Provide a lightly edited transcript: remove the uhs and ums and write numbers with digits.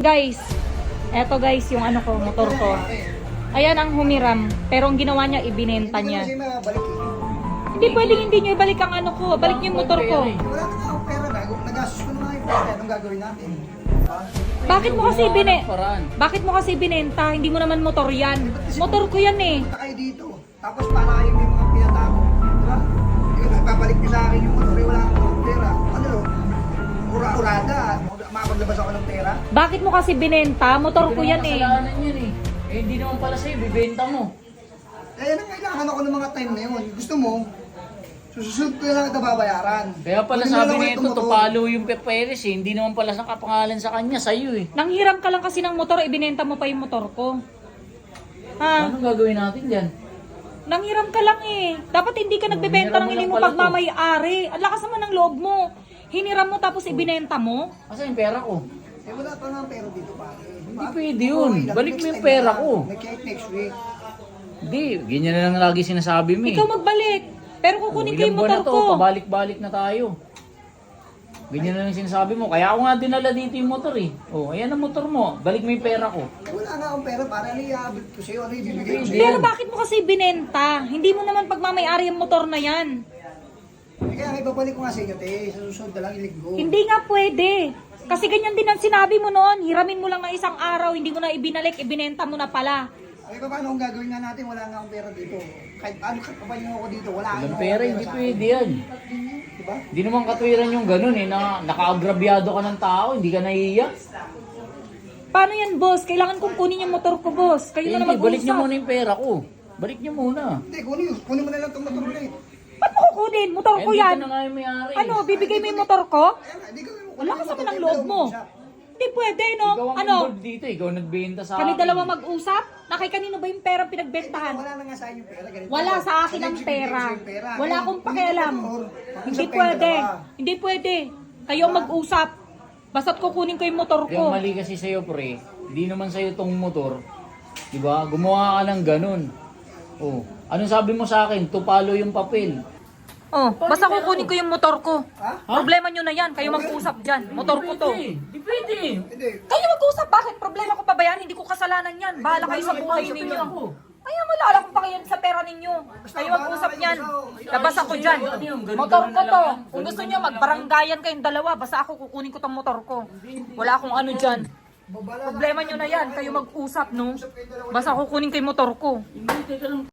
Guys, eto guys yung ano ko, motor ko. Ayan ang humiram, pero ang ginawa niya, ibinenta niya. Hindi ko na kasi mabalik eh. Hindi pwedeng hindi niyo ibalik ang ano ko, balik niyo yung motor ko. Wala na nga akong pera na. Nagastos ko na nga yung pera. Anong gagawin natin? Bakit mo kasi binenta? Hindi mo naman motor yan. Motor ko yan eh. Punta kayo dito. Tapos para kayo may mga pinatago. Diba? Nagpapalik niyo sa akin yung motor. Eh, wala akong pera. Ano no? Ura-urada. Makapaglabas ako ng pera. Bakit mo kasi binenta? Motor ko yan eh. Kasalanan yan eh. Eh hindi naman pala sa'yo, bibenta mo. Kaya nang kailangan ako ng mga time na yun. Gusto mo, susunod ko na lang ito babayaran. Kaya pala Kunin mo sabi lang nito, itong motor. tupalo yung Peperes eh. Hindi naman pala sa kapangalan sa kanya, sa'yo eh. Nanghiram ka lang kasi ng motor, ibinenta mo pa yung motor ko. Ha? Anong gagawin natin dyan? Nanghiram ka lang eh. Dapat hindi ka nagbebenta ng Hiniram mo hindi lang mo pala pagmamay-ari. Ang lakas naman ng loob mo. Hiniram mo tapos ibinenta mo. Asa yung pera ko? Eh wala pa nga pera dito pa. Hindi pwede yun. Balik mo yung pera ko. Next week. Hindi, ganyan na lang lagi sinasabi mo eh. Ikaw magbalik. Pero kukunin ko Ilang yung buwan motor na to, ko. pabalik-balik na tayo. Ganyan na lang sinasabi mo. Kaya ako nga dinala dito yung motor eh. Oh, ayan ang motor mo. Balik mo yung pera ko. Wala nga akong pera para ano iabot ko sa'yo. Ano ibibigay ko sa'yo? Pero bakit mo kasi binenta? Hindi mo naman pagmamay-ari yung motor na yan. Eh, kaya nga ibabalik ko nga sa inyo, te. Sa susunod na lang ilinggo. Hindi nga pwede. Kasi ganyan din ang sinabi mo noon. Hiramin mo lang ng isang araw, hindi mo na ibinalik, ibinenta mo na pala. Ay, paano kung gagawin nga natin? Wala nga akong pera dito. Kahit ano kapapahin ako dito, wala Walang akong pera, hindi sa pwede akin. yan. Diba? Hindi naman katwiran yung ganun eh, na nakaagrabyado ka ng tao, hindi ka nahiya. Paano yan, boss? Kailangan kong kunin yung motor ko, boss. Kayo na Hindi, balik niyo mag-usap. muna yung pera ko. Balik niyo muna. Hindi, kunin mo na lang itong motor ulit. Ba't mo kukunin? Motor ko Hindi yan. ko na nga yung may-ari. Ano, bibigay mo yung motor ko? Kaya nga, hindi ko Wala ka sa ng loob mo. Hindi pwede, no? Ikaw ang Ano? involved dito, ikaw nagbenta sa Kami akin. dalawa mag-usap? Nakay kanino ba yung pera pinagbentahan? Wala na nga sa inyo pera. Ganito. Wala sa akin ang Kasi pera. ibibigay ko sa'yo yung pera. Wala Eh, akong hindi pakialam. ko motor. Hindi Mag-usap kayong pwede. dalawa. Hindi pwede. Kayo ang mag-usap. Basta't kukunin ko yung motor Yung ko. mali kasi sa'yo, pre, hindi naman sa'yo tong motor. Diba? Gumawa ka ng ganun. Oh. Anong sabi mo sa akin? Tupalo yung papel. Oh, basta kukunin ko yung motor ko. Ha? Problema nyo na yan. Kayo mag-usap dyan. Motor ko to. Hindi pwede. Hindi. Kayo mag-usap. Bakit? Problema ko pa ba yan? Hindi ko kasalanan yan. Bahala kayo sa buhay ninyo. Ayaw mo lala kung pakiyan sa pera ninyo. Kayo mag-usap yan. Labas ako dyan. Motor ko to. Kung gusto nyo, magbaranggayan kayong dalawa. Basta ako kukunin ko tong motor ko. Wala akong ano dyan. Problema nyo na yan. Kayo mag-usap, no? Basta kukunin ko yung motor ko. Hindi, teka lang.